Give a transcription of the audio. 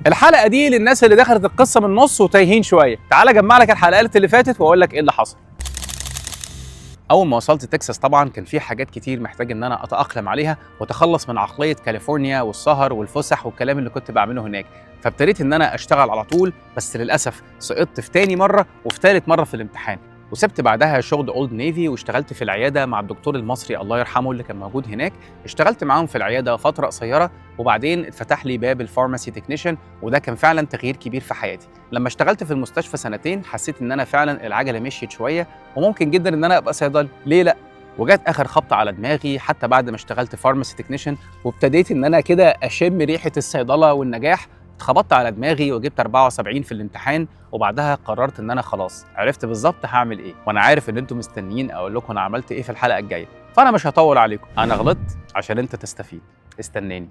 الحلقه دي للناس اللي دخلت القصه من النص وتايهين شويه. تعال اجمع لك الحلقات اللي فاتت واقول لك ايه اللي حصل. اول ما وصلت تكساس طبعا كان في حاجات كتير محتاج ان انا اتاقلم عليها واتخلص من عقليه كاليفورنيا والسهر والفسح والكلام اللي كنت بعمله هناك. فابتديت ان انا اشتغل على طول، بس للاسف سقطت في تاني مره وفي تالت مره في الامتحان، وسبت بعدها شغل اولد نيفي واشتغلت في العياده مع الدكتور المصري الله يرحمه اللي كان موجود هناك. اشتغلت معاهم في العياده فتره قصيره، وبعدين اتفتح لي باب الفارماسي تكنيشن، وده كان فعلا تغيير كبير في حياتي. لما اشتغلت في المستشفى سنتين حسيت ان انا فعلا العجله مشيت شويه، وممكن جدا ان انا ابقى صيدلي، ليه لا؟ وجات اخر خبطه على دماغي حتى بعد ما اشتغلت فارماسي تكنيشن وابتديت ان انا كده اشم ريحه الصيدله والنجاح. اتخبطت على دماغي وجبت 74 في الامتحان، وبعدها قررت ان انا خلاص عرفت بالظبط هعمل ايه، وانا عارف ان انتم مستنيين اقول لكم انا عملت ايه في الحلقه الجايه، فانا مش هطول عليكم. انا غلطت عشان انت تستفيد، استناني.